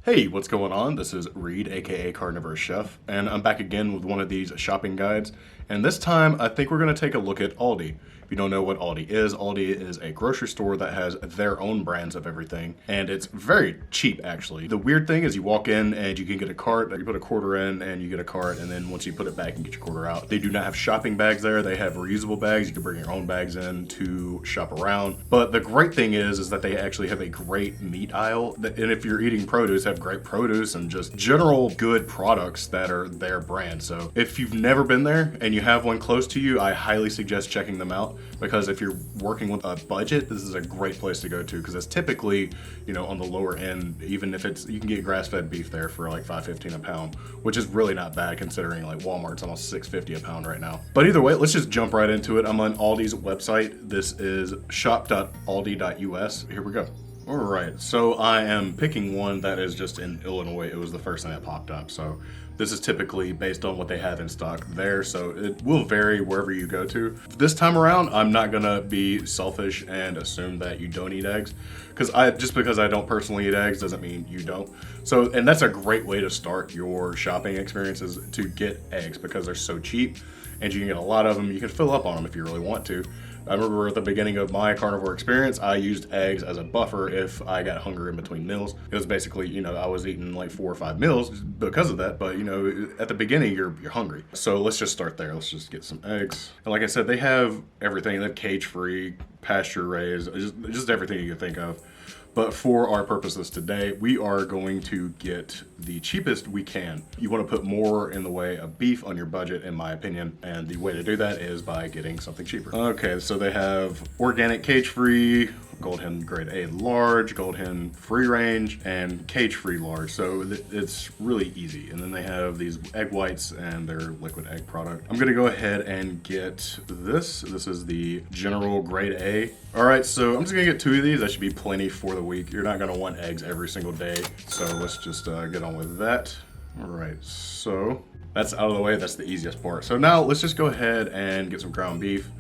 Hey, what's going on? This is Reed, aka Carnivore Chef, and I'm back again with one of these shopping guides. And this time, I think we're going to take a look at Aldi. If you don't know what Aldi is a grocery store that has their own brands of everything, and it's very cheap actually. The weird thing is you walk in and you can get a cart, you put a quarter in and you get a cart, and then once you put it back and get your quarter out. They do not have shopping bags there. They have reusable bags. You can bring your own bags in to shop around. But the great thing is that they actually have a great meat aisle, and if you're eating produce, have great produce and just general good products that are their brand. So if you've never been there and you have one close to you, I highly suggest checking them out, because if you're working with a budget, this is a great place to go to, because it's typically, on the lower end. Even if you can get grass-fed beef there for like $5.15 a pound, which is really not bad considering like Walmart's almost $6.50 a pound right now. But either way, let's just jump right into it. I'm on Aldi's website. This is shop.aldi.us. Here we go. All right, so I am picking one that is just in Illinois. It was the first thing that popped up. So this is typically based on what they have in stock there. So it will vary wherever you go to. This time around, I'm not gonna be selfish and assume that you don't eat eggs, just because I don't personally eat eggs doesn't mean you don't. So, and that's a great way to start your shopping experiences, to get eggs, because they're so cheap and you can get a lot of them. You can fill up on them if you really want to. I remember at the beginning of my carnivore experience, I used eggs as a buffer if I got hungry in between meals. It was basically, I was eating like 4 or 5 meals because of that, but at the beginning you're hungry. So let's just start there. Let's just get some eggs. And like I said, they have everything. They have cage-free, pasture-raised, just everything you can think of. But for our purposes today, we are going to get the cheapest we can. You want to put more in the way of beef on your budget, in my opinion, and the way to do that is by getting something cheaper. Okay, so they have organic cage-free, Gold Hen grade A large, Gold Hen free range, and cage-free large. So it's really easy. And then they have these egg whites and their liquid egg product. I'm gonna go ahead and get this. This is the general grade A. All right, so I'm just gonna get 2 of these. That should be plenty for the week. You're not gonna want eggs every single day. So let's just get on with that. All right, so that's out of the way. That's the easiest part. So now let's just go ahead and get some ground beef.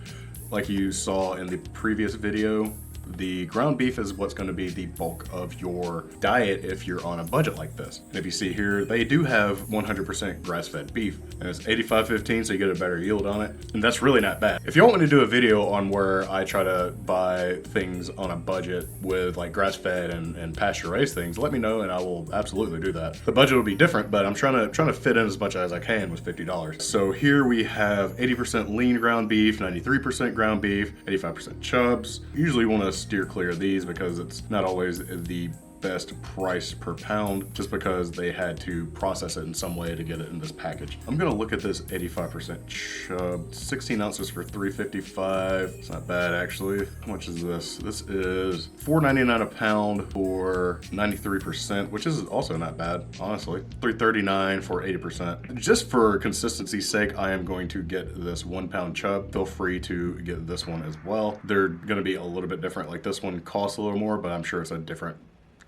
Like you saw in the previous video, the ground beef is what's going to be the bulk of your diet if you're on a budget like this. And if you see here, they do have 100% grass-fed beef, and it's 85/15, so you get a better yield on it, and that's really not bad. If you want me to do a video on where I try to buy things on a budget with like grass-fed and pasture-raised things, let me know and I will absolutely do that. The budget will be different, but I'm trying to fit in as much as I can with $50. So here we have 80% lean ground beef, 93% ground beef, 85% chubs. Usually you want to steer clear of these because it's not always the best price per pound, just because they had to process it in some way to get it in this package. I'm gonna look at this 85% chub, 16 ounces for $3.55. It's not bad actually. How much is this? This is $4.99 a pound for 93%, which is also not bad, honestly. $3.39 for 80%. Just for consistency's sake, I am going to get this 1 pound chub. Feel free to get this one as well. They're gonna be a little bit different. Like this one costs a little more, but I'm sure it's a different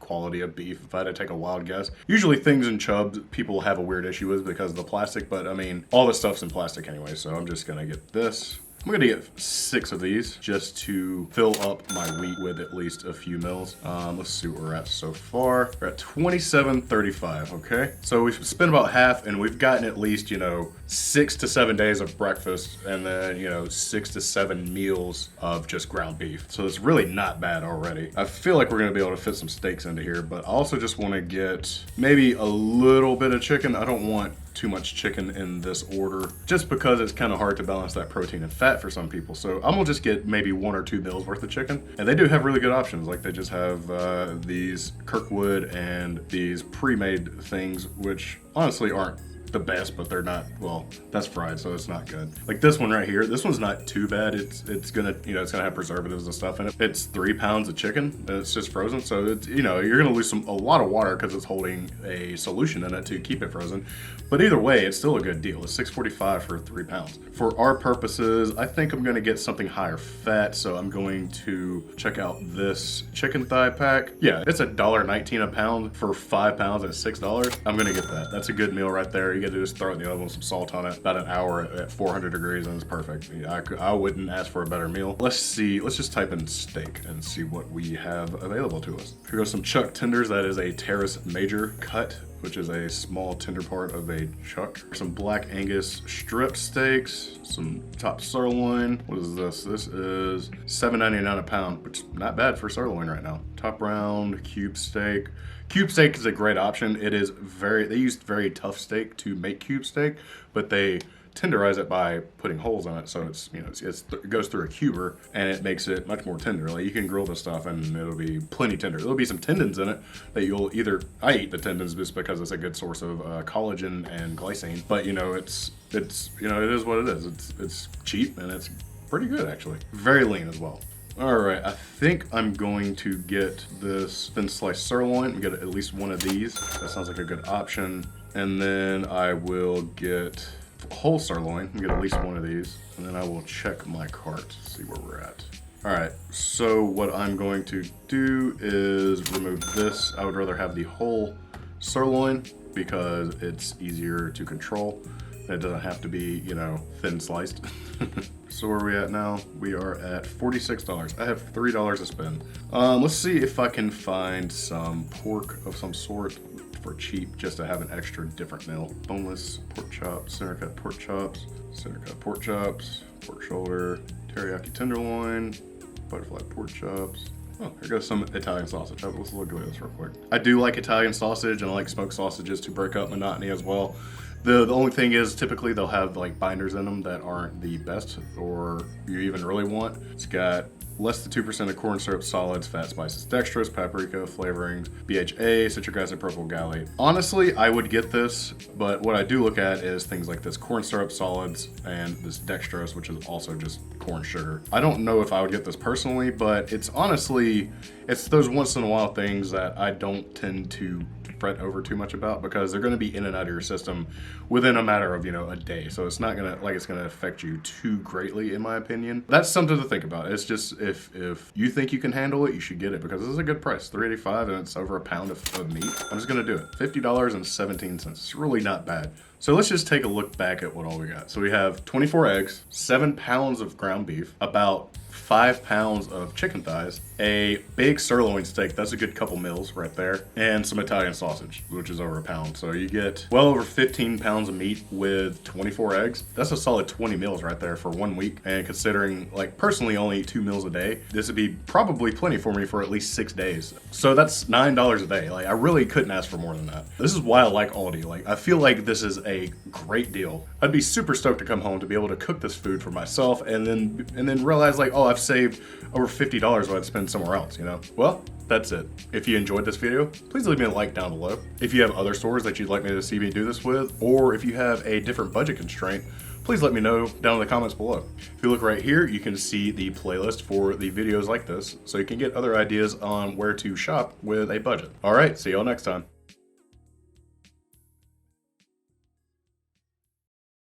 quality of beef, if I had to take a wild guess. Usually things in chubs people have a weird issue with because of the plastic, but I mean, all this stuff's in plastic anyway, so I'm just gonna get this. I'm gonna get 6 of these just to fill up my wheat with at least a few mils. Let's see what we're at so far. We're at $27.35, okay? So we've spent about half and we've gotten at least, 6 to 7 days of breakfast and then, 6 to 7 meals of just ground beef. So it's really not bad already. I feel like we're gonna be able to fit some steaks into here, but I also just wanna get maybe a little bit of chicken. I don't want too much chicken in this order, just because it's kind of hard to balance that protein and fat for some people. So I'm gonna just get maybe 1 or 2 meals worth of chicken. And they do have really good options. Like they just have these Kirkwood and these pre-made things, which honestly aren't the best, but they're not, well, that's fried, so it's not good. Like this one right here, this one's not too bad. It's gonna, it's gonna have preservatives and stuff in it. It's 3 pounds of chicken and it's just frozen, so it's, you're gonna lose a lot of water because it's holding a solution in it to keep it frozen. But either way, it's still a good deal. It's $6.45 for 3 pounds. For our purposes, I think I'm gonna get something higher fat, so I'm going to check out this chicken thigh pack. Yeah, it's $1.19 a pound for 5 pounds at $6. I'm gonna get that. That's a good meal right there. you got to do is throw it in the oven with some salt on it, about an hour at 400 degrees, and it's perfect. I wouldn't ask for a better meal. Let's see, let's just type in steak and see what we have available to us. Here goes some chuck tenders. That is a Terrace Major cut, which is a small tender part of a chuck. Some black Angus strip steaks, some top sirloin. What is this? This is $7.99 a pound, which is not bad for sirloin right now. Top round cube steak. Cube steak is a great option. It is they used very tough steak to make cube steak, but they tenderize it by putting holes in it, so it goes through a cuber and it makes it much more tender. Like, you can grill this stuff and it'll be plenty tender. There'll be some tendons in it that you'll I eat the tendons just because it's a good source of collagen and glycine. But it is what it is. It's cheap and it's pretty good actually. Very lean as well. All right, I think I'm going to get this thin sliced sirloin and get at least one of these. That sounds like a good option. And then I will get whole sirloin and get at least one of these. And then I will check my cart to see where we're at. All right, so what I'm going to do is remove this. I would rather have the whole sirloin because it's easier to control. It doesn't have to be, thin sliced. So where are we at now? We are at $46. I have $3 to spend. Let's see if I can find some pork of some sort for cheap, just to have an extra different meal. Boneless pork chops, center cut pork chops, pork shoulder, teriyaki tenderloin, butterfly pork chops. Oh, here goes some Italian sausage. Let's look at this real quick. I do like Italian sausage, and I like smoked sausages to break up monotony as well. The only thing is, typically they'll have like binders in them that aren't the best or you even really want. It's got less than 2% of corn syrup solids, fat, spices, dextrose, paprika, flavorings, BHA, citric acid, propyl gallate. Honestly, I would get this, but what I do look at is things like this corn syrup solids and this dextrose, which is also just corn sugar. I don't know if I would get this personally, but it's those once in a while things that I don't tend to fret over too much about, because they're going to be in and out of your system within a matter of a day, so it's not gonna affect you too greatly, in my opinion. That's something to think about. It's just, if you think you can handle it, you should get it, because this is a good price, $3.85, and it's over a pound of meat. I'm just gonna do it. $50.17. It's really not bad. So let's just take a look back at what all we got. So we have 24 eggs, 7 pounds of ground beef, about 5 pounds of chicken thighs, a big sirloin steak, that's a good couple meals right there, and some Italian sausage, which is over a pound. So you get well over 15 pounds of meat with 24 eggs. That's a solid 20 meals right there for 1 week. And considering, personally only eat 2 meals a day, this would be probably plenty for me for at least 6 days. So that's $9 a day. I really couldn't ask for more than that. This is why I like Aldi. I feel like this is a great deal. I'd be super stoked to come home to be able to cook this food for myself and then realize oh, I've saved over $50 what I'd spend somewhere else, Well, that's it. If you enjoyed this video, please leave me a like down below. If you have other stores that you'd like me to see me do this with, or if you have a different budget constraint, please let me know down in the comments below. If you look right here, you can see the playlist for the videos like this, so you can get other ideas on where to shop with a budget. All right, see y'all next time.